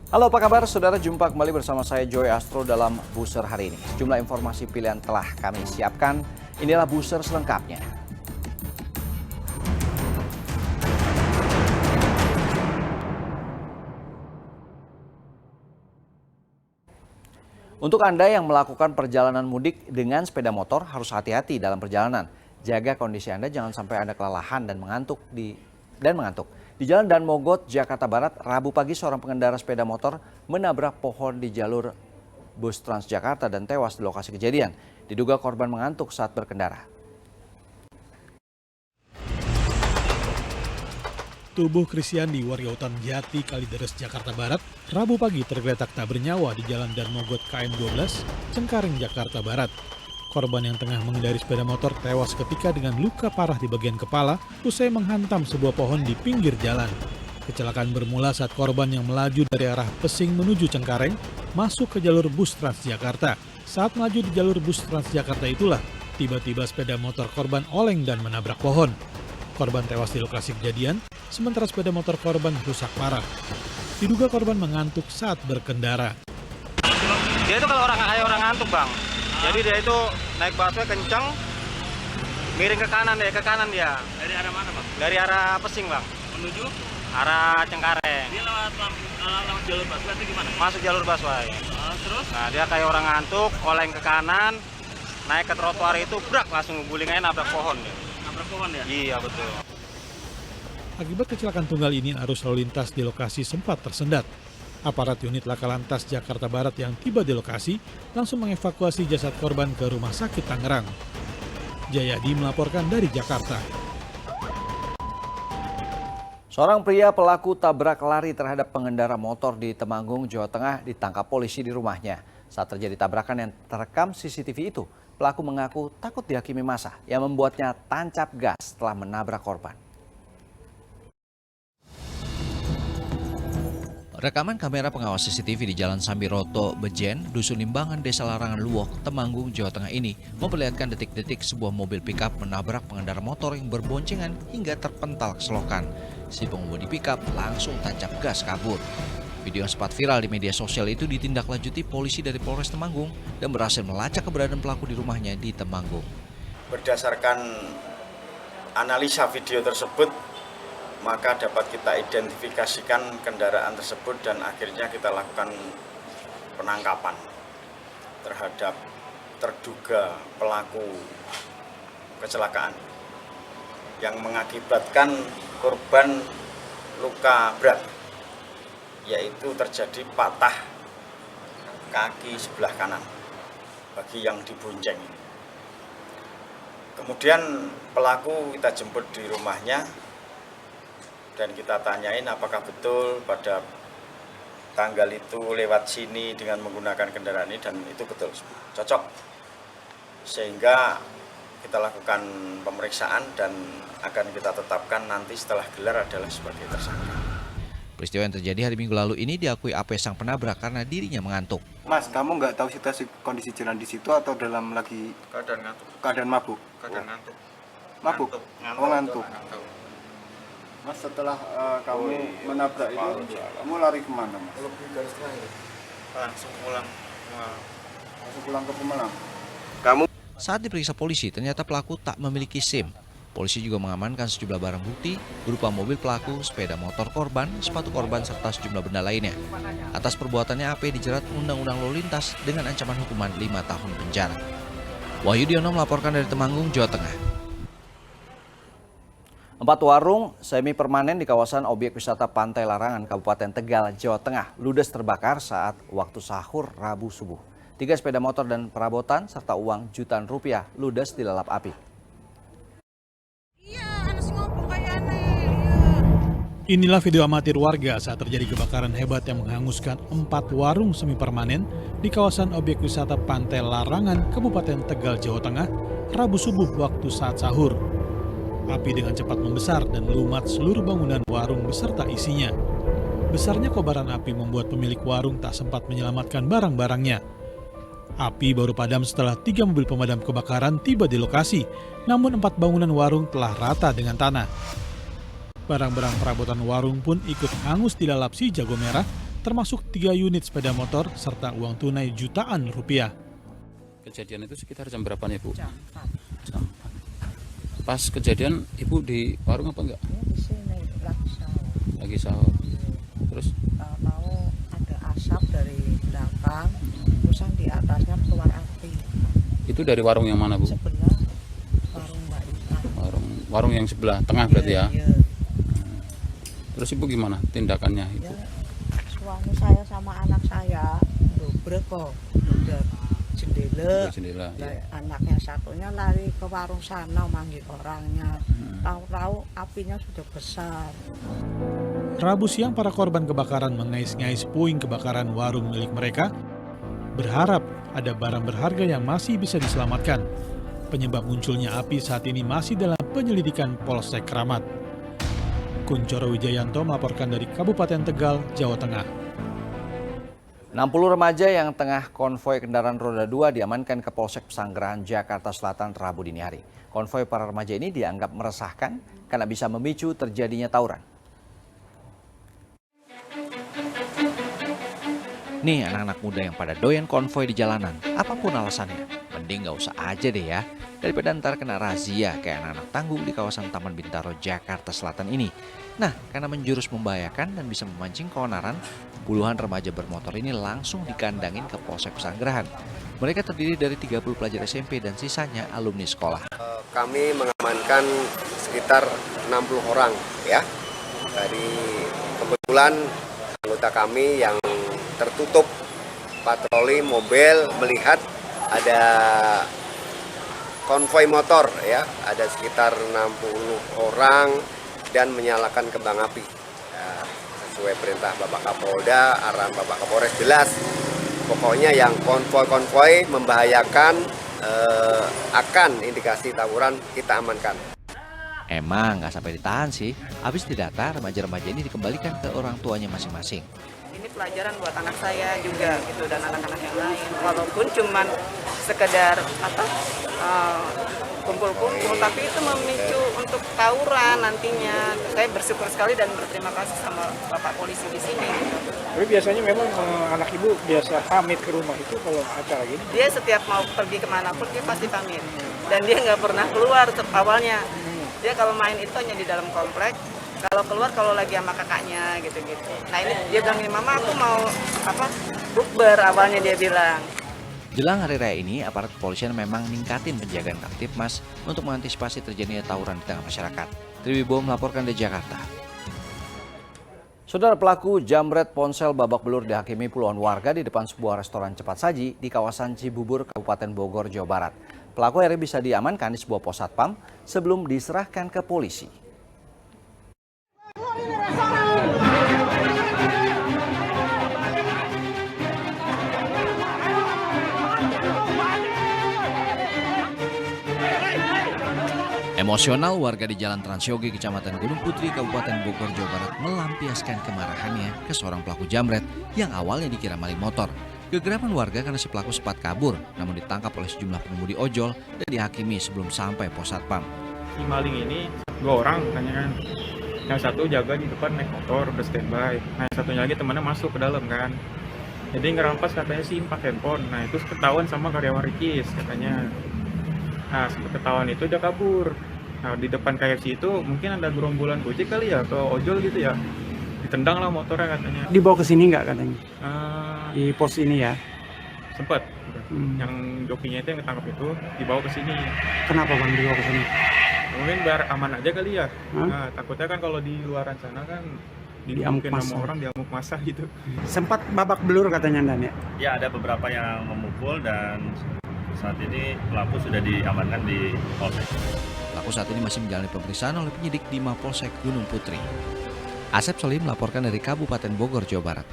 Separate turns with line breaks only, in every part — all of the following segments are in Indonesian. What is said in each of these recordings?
Halo, apa kabar saudara? Jumpa kembali bersama saya Joy Astro dalam Booster hari ini. Sejumlah informasi pilihan telah kami siapkan. Inilah Booster selengkapnya. Untuk Anda yang melakukan perjalanan mudik dengan sepeda motor harus hati-hati dalam perjalanan. Jaga kondisi Anda jangan sampai Anda kelelahan dan mengantuk. Di Jalan Dan Mogot, Jakarta Barat, Rabu pagi seorang pengendara sepeda motor menabrak pohon di jalur bus Transjakarta dan tewas di lokasi kejadian. Diduga korban mengantuk saat berkendara.
Tubuh Kristiandi, warga Utan Jati, Kalideres, Jakarta Barat, Rabu pagi tergeletak tak bernyawa di Jalan Dan Mogot KM 12, Cengkareng, Jakarta Barat. Korban yang tengah mengendari sepeda motor tewas ketika dengan luka parah di bagian kepala usai menghantam sebuah pohon di pinggir jalan. Kecelakaan bermula saat korban yang melaju dari arah Pesing menuju Cengkareng masuk ke jalur bus Transjakarta. Saat melaju di jalur bus Transjakarta itulah tiba-tiba sepeda motor korban oleng dan menabrak pohon. Korban tewas di lokasi kejadian, sementara sepeda motor korban rusak parah. Diduga korban mengantuk saat berkendara.
Dia itu kalau kayak orang ngantuk, Bang. Jadi dia itu naik busway kenceng, miring ke kanan dia.
Dari arah mana, Bang?
Dari arah Pesing, Bang.
Menuju
Arah Cengkareng.
dia lewat jalur busway atau gimana?
Masuk jalur busway.
Terus
Nah, dia kayak orang ngantuk, oleng ke kanan, naik ke trotoar itu, brak, langsung guling aja nabrak pohon dia.
nabrak pohon ya?
Iya, betul.
Akibat kecelakaan tunggal ini, arus lalu lintas di lokasi sempat tersendat. Aparat unit Laka Lantas Jakarta Barat yang tiba di lokasi langsung mengevakuasi jasad korban ke Rumah Sakit Tangerang. Jayadi melaporkan dari Jakarta.
Seorang pria pelaku tabrak lari terhadap pengendara motor di Temanggung, Jawa Tengah ditangkap polisi di rumahnya. Saat terjadi tabrakan yang terekam CCTV itu, pelaku mengaku takut dihakimi massa yang membuatnya tancap gas setelah menabrak korban. Rekaman kamera pengawas CCTV di Jalan Sambiroto, Bejen, Dusun Limbangan, Desa Larangan Luwok, Temanggung, Jawa Tengah ini memperlihatkan detik-detik sebuah mobil pickup menabrak pengendara motor yang berboncengan hingga terpental ke selokan. Si pengemudi pickup langsung tancap gas kabur. Video yang sempat viral di media sosial itu ditindaklanjuti polisi dari Polres Temanggung dan berhasil melacak keberadaan pelaku di rumahnya di Temanggung.
Berdasarkan analisa video tersebut, maka dapat kita identifikasikan kendaraan tersebut dan akhirnya kita lakukan penangkapan terhadap terduga pelaku kecelakaan yang mengakibatkan korban luka berat, yaitu terjadi patah kaki sebelah kanan bagi yang dibonceng. Kemudian pelaku kita jemput di rumahnya dan kita tanyain apakah betul pada tanggal itu lewat sini dengan menggunakan kendaraan ini, dan itu betul, cocok. Sehingga kita lakukan pemeriksaan dan akan kita tetapkan nanti setelah gelar adalah sebagai tersangka.
Peristiwa yang terjadi hari Minggu lalu ini diakui AP sang penabrak karena dirinya mengantuk.
Mas, kamu nggak tahu situasi kondisi jalan di situ atau dalam lagi
Keadaan ngantuk.
keadaan mabuk?
Keadaan ngantuk.
Mabuk? Oh, ngantuk.
Mas, setelah kamu menabrak itu, kamu lari kemana, Mas?
Langsung pulang.
Langsung pulang ke Pemalang?
Saat diperiksa polisi, ternyata pelaku tak memiliki SIM. Polisi juga mengamankan sejumlah barang bukti berupa mobil pelaku, sepeda motor korban, sepatu korban, serta sejumlah benda lainnya. Atas perbuatannya AP dijerat Undang-Undang Lalu Lintas dengan ancaman hukuman 5 tahun penjara. Wahyu Diono melaporkan dari Temanggung, Jawa Tengah. 4 warung semi permanen di kawasan objek wisata Pantai Larangan, Kabupaten Tegal, Jawa Tengah ludes terbakar saat waktu sahur Rabu subuh. 3 sepeda motor dan perabotan serta uang jutaan rupiah ludes dilalap api.
Inilah video amatir warga saat terjadi kebakaran hebat yang menghanguskan 4 warung semi permanen di kawasan objek wisata Pantai Larangan, Kabupaten Tegal, Jawa Tengah, Rabu subuh waktu saat sahur. Api dengan cepat membesar dan melumat seluruh bangunan warung beserta isinya. Besarnya kobaran api membuat pemilik warung tak sempat menyelamatkan barang-barangnya. Api baru padam setelah 3 mobil pemadam kebakaran tiba di lokasi, namun 4 bangunan warung telah rata dengan tanah. Barang-barang perabotan warung pun ikut hangus dilalap si jago merah termasuk 3 unit sepeda motor serta uang tunai jutaan rupiah.
Kejadian itu sekitar jam berapa nih, Bu? Jam 4. Jam 4. Pas kejadian Ibu di warung apa enggak?
Di sini lagi sahur.
Lagi sahur. Terus
Tahu-tahu ada asap dari belakang, terus di atasnya keluar api.
itu dari warung yang mana, Bu?
Sebelah warung Mbak Ita.
Warung yang sebelah tengah berarti ya.
Iya.
Terus Ibu gimana tindakannya, Ibu?
Ya, suami saya sama anak saya dobrak kok, udah jendela.
Jendela.
Lah, anaknya satunya lari ke warung sana manggil orangnya. Tahu-tahu apinya sudah besar.
Rabu siang para korban kebakaran mengais-ngais puing kebakaran warung milik mereka, berharap ada barang berharga yang masih bisa diselamatkan. Penyebab munculnya api saat ini masih dalam penyelidikan Polsek Kramat. Kuncoro Wijayanto melaporkan dari Kabupaten Tegal, Jawa Tengah.
60 remaja yang tengah konvoi kendaraan roda 2 diamankan ke Polsek Pesanggerahan, Jakarta Selatan Rabu dini hari. Konvoi para remaja ini dianggap meresahkan karena bisa memicu terjadinya tawuran. Nih anak-anak muda yang pada doyan konvoi di jalanan, apapun alasannya, mending gak usah aja deh ya. Daripada ntar kena razia kayak anak-anak tanggung di kawasan Taman Bintaro, Jakarta Selatan ini. Nah, karena menjurus membahayakan dan bisa memancing keonaran, puluhan remaja bermotor ini langsung dikandangin ke Polsek Pesanggerahan. Mereka terdiri dari 30 pelajar SMP dan sisanya alumni sekolah.
Kami mengamankan sekitar 60 orang ya. Dari kebetulan anggota kami yang tertutup patroli mobil melihat ada konvoi motor ya, ada sekitar 60 orang dan menyalakan kembang api. Ya, sesuai perintah Bapak Kapolda, arahan Bapak Kapolres jelas. Pokoknya yang konvoi-konvoi membahayakan akan indikasi tawuran kita amankan.
Emang nggak sampai ditahan sih, habis didata remaja-remaja ini dikembalikan ke orang tuanya masing-masing.
Ini pelajaran buat anak saya juga gitu dan anak-anak yang lain. Walaupun cuman sekedar kumpul-kumpul, tapi itu memicu untuk tawuran nantinya. Saya bersyukur sekali dan berterima kasih sama Bapak Polisi di sini.
Tapi biasanya memang anak ibu biasa pamit ke rumah itu kalau acara gini?
Dia setiap mau pergi kemana pun dia pasti pamit. Dan dia nggak pernah keluar awalnya. Dia kalau main itu hanya di dalam komplek. Kalau keluar kalau lagi sama kakaknya gitu-gitu. Nah ini dia bilang, mama aku mau bukber awalnya dia bilang.
Jelang hari raya ini, aparat kepolisian memang ningkatin penjagaan Kamtibmas untuk mengantisipasi terjadinya tawuran di tengah masyarakat. Triwibowo melaporkan dari Jakarta. Saudara, pelaku jambret ponsel babak belur dihakimi puluhan warga di depan sebuah restoran cepat saji di kawasan Cibubur, Kabupaten Bogor, Jawa Barat. Pelaku akhirnya bisa diamankan di sebuah pos satpam sebelum diserahkan ke polisi. Emosional warga di Jalan Transyogi, Kecamatan Gunung Putri, Kabupaten Bogor, Jawa Barat melampiaskan kemarahannya ke seorang pelaku jambret yang awalnya dikira maling motor. Kegeraman warga karena si pelaku sempat kabur, namun ditangkap oleh sejumlah pengemudi ojol dan dihakimi sebelum sampai pos satpam.
Si maling ini 2 orang katanya kan. Yang satu jaga di depan naik motor udah standby. Nah yang satunya lagi temannya masuk ke dalam kan. Jadi ngerampas katanya sih 4 handphone. Nah itu ketahuan sama karyawan Rikis katanya. Nah sempat ketahuan itu dia kabur. Nah di depan KFC itu mungkin ada gerombolan gojek kali ya atau ojol gitu ya. Ditendang lah motornya katanya.
Dibawa ke sini nggak katanya? Di pos ini ya?
Sempat. Yang jokinya itu yang ketangkep itu dibawa ke sini.
Kenapa bang dibawa ke sini?
Mungkin biar aman aja kali ya. Nah, takutnya kan kalau di luaran sana kan
diamuk masa.
Sama orang diamuk masa gitu.
Sempat babak belur katanya Dan ya?
Ya ada beberapa yang memukul dan saat ini pelaku sudah diamankan di Polsek.
Pelaku saat ini masih menjalani pemeriksaan oleh penyidik di Mapolsek Gunung Putri. Asep Solim melaporkan dari Kabupaten Bogor, Jawa Barat.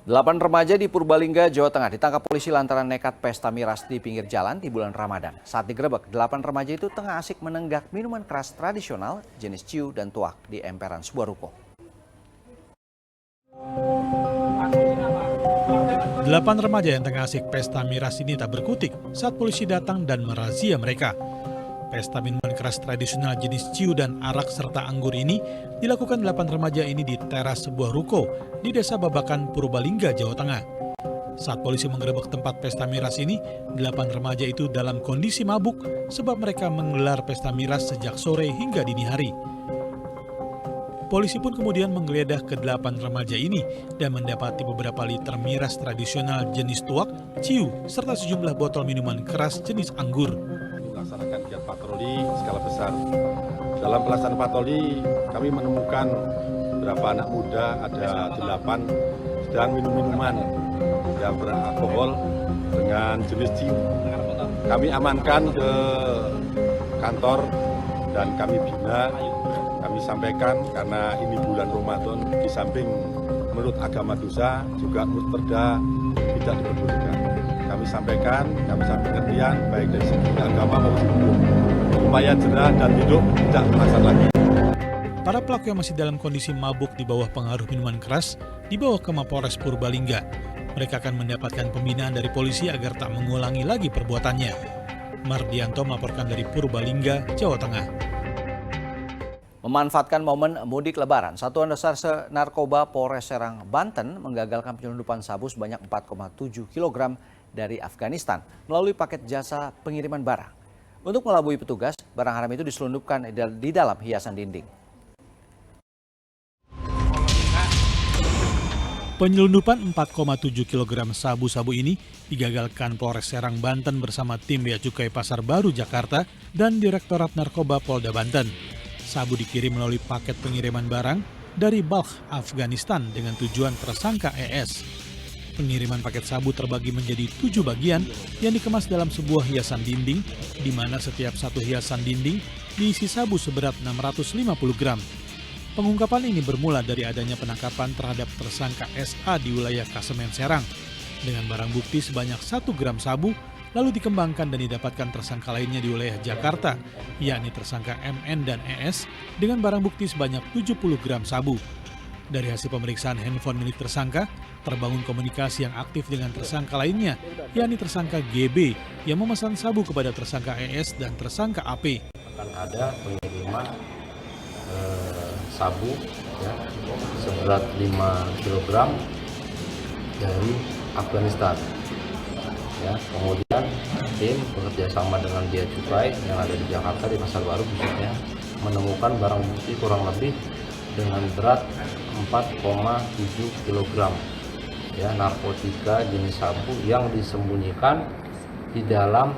8 remaja di Purbalingga, Jawa Tengah ditangkap polisi lantaran nekat pesta miras di pinggir jalan di bulan Ramadan. Saat digerebek, 8 remaja itu tengah asik menenggak minuman keras tradisional jenis ciu dan tuak di emperan sebuah ruko.
8 remaja yang tengah asik pesta miras ini tak berkutik saat polisi datang dan merazia mereka. Pesta minuman keras tradisional jenis ciu dan arak serta anggur ini dilakukan 8 remaja ini di teras sebuah ruko di Desa Babakan, Purbalingga, Jawa Tengah. Saat polisi menggerebek tempat pesta miras ini, 8 remaja itu dalam kondisi mabuk sebab mereka menggelar pesta miras sejak sore hingga dini hari. Polisi pun kemudian menggeledah ke-8 remaja ini dan mendapati beberapa liter miras tradisional jenis tuak, ciu, serta sejumlah botol minuman keras jenis anggur.
Melaksanakan kegiatan patroli skala besar. Dalam pelaksanaan patroli, kami menemukan beberapa anak muda, ada 8, sedang minum minuman yang beralkohol dengan jenis ciu. Kami amankan ke kantor dan kami bina. Kami sampaikan karena ini bulan Ramadan, di samping menurut agama dosa juga murteda tidak diperbolehkan. Kami sampaikan pengertian baik dari segi agama maupun hukum supaya jerah dan hidup tidak terlaksana lagi.
Para pelaku yang masih dalam kondisi mabuk di bawah pengaruh minuman keras dibawa ke Mapolres Purbalingga. Mereka akan mendapatkan pembinaan dari polisi agar tak mengulangi lagi perbuatannya. Mardianto melaporkan dari Purbalingga, Jawa Tengah.
Memanfaatkan momen mudik lebaran, Satuan Reserse Narkoba Polres Serang, Banten menggagalkan penyelundupan sabu sebanyak 4,7 kg dari Afghanistan melalui paket jasa pengiriman barang. Untuk melabui petugas, barang haram itu diselundupkan di dalam hiasan dinding.
Penyelundupan 4,7 kg sabu-sabu ini digagalkan Polres Serang, Banten bersama tim Bea Cukai Pasar Baru, Jakarta dan Direktorat Narkoba Polda Banten. Sabu dikirim melalui paket pengiriman barang dari Balkh, Afghanistan dengan tujuan tersangka ES. Pengiriman paket sabu terbagi menjadi 7 bagian yang dikemas dalam sebuah hiasan dinding, di mana setiap satu hiasan dinding diisi sabu seberat 650 gram. Pengungkapan ini bermula dari adanya penangkapan terhadap tersangka SA di wilayah Kasemen, Serang. Dengan barang bukti sebanyak 1 gram sabu, lalu dikembangkan dan didapatkan tersangka lainnya di wilayah Jakarta, yakni tersangka MN dan ES dengan barang bukti sebanyak 70 gram sabu. Dari hasil pemeriksaan handphone milik tersangka, terbangun komunikasi yang aktif dengan tersangka lainnya, yakni tersangka GB yang memesan sabu kepada tersangka ES dan tersangka AP.
Akan ada pengiriman sabu ya, seberat 5 kg dari Afghanistan. Ya, kemudian tim bekerja sama dengan Bea Cukai yang ada di Jakarta di Pasar Baru khususnya menemukan barang bukti kurang lebih dengan berat 4,7 kg ya, narkotika jenis sabu yang disembunyikan di dalam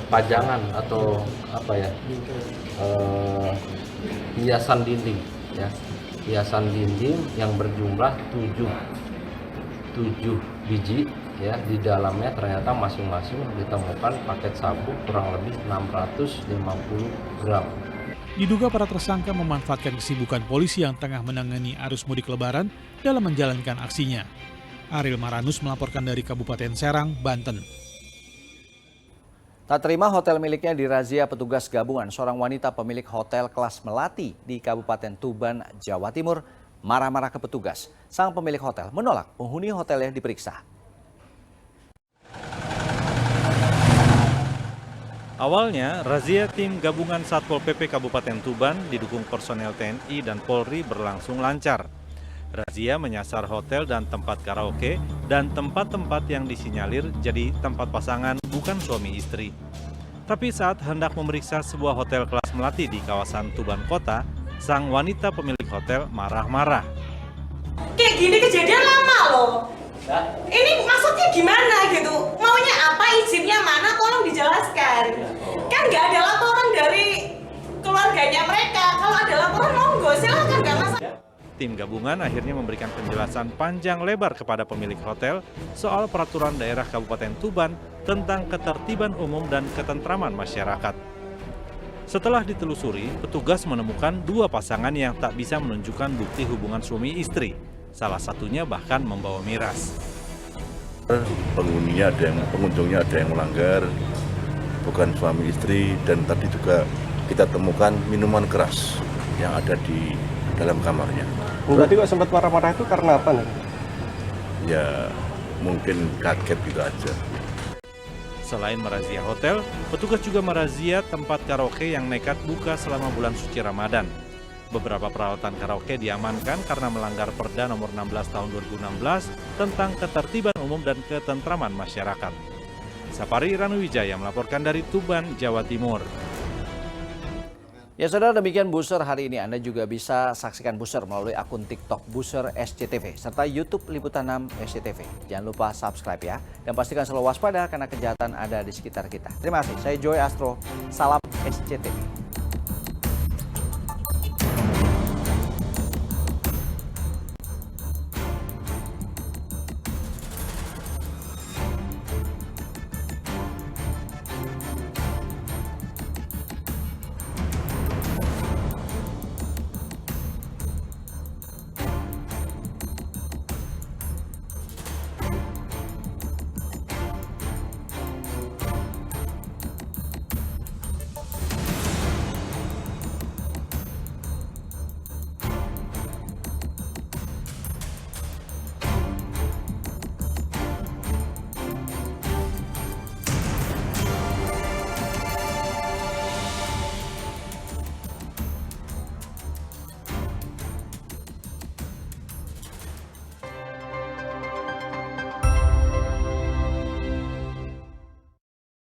pajangan atau hiasan dinding ya, hiasan dinding yang berjumlah 7 biji. Ya, di dalamnya ternyata masing-masing ditemukan paket sabu kurang lebih 650 gram.
Diduga para tersangka memanfaatkan kesibukan polisi yang tengah menangani arus mudik lebaran dalam menjalankan aksinya. Ariel Maranus melaporkan dari Kabupaten Serang, Banten.
Tak terima hotel miliknya dirazia petugas gabungan, seorang wanita pemilik hotel kelas Melati di Kabupaten Tuban, Jawa Timur, marah-marah ke petugas. Sang pemilik hotel menolak penghuni hotelnya diperiksa.
Awalnya, razia tim gabungan Satpol PP Kabupaten Tuban didukung personel TNI dan Polri berlangsung lancar. Razia menyasar hotel dan tempat karaoke dan tempat-tempat yang disinyalir jadi tempat pasangan bukan suami istri. Tapi saat hendak memeriksa sebuah hotel kelas Melati di kawasan Tuban Kota, sang wanita pemilik hotel marah-marah.
Kayak gini kejadian lama loh. Ini maksudnya gimana gitu? Maunya apa, izinnya mana, tolong dijelaskan. Kan nggak ada laporan dari keluarganya mereka. Kalau ada laporan monggo, silakan, nggak masalah.
Tim gabungan akhirnya memberikan penjelasan panjang lebar kepada pemilik hotel soal peraturan daerah Kabupaten Tuban tentang ketertiban umum dan ketentraman masyarakat. Setelah ditelusuri, petugas menemukan 2 pasangan yang tak bisa menunjukkan bukti hubungan suami istri. Salah satunya bahkan membawa miras.
Penghuninya pengunjungnya ada yang melanggar, bukan suami istri, dan tadi juga kita temukan minuman keras yang ada di dalam kamarnya.
Berarti kok sempat marah-marah itu karena apa nih?
Ya mungkin kaget gitu aja.
Selain merazia hotel, petugas juga merazia tempat karaoke yang nekat buka selama bulan suci Ramadan. Beberapa peralatan karaoke diamankan karena melanggar Perda nomor 16 tahun 2016 tentang ketertiban umum dan ketentraman masyarakat. Sapari Ranuwijaya melaporkan dari Tuban, Jawa Timur.
Ya saudara, demikian Buser hari ini. Anda juga bisa saksikan Buser melalui akun TikTok Buser SCTV serta YouTube Liputan 6 SCTV. Jangan lupa subscribe ya, dan pastikan selalu waspada karena kejahatan ada di sekitar kita. Terima kasih, saya Joy Astro, salam SCTV.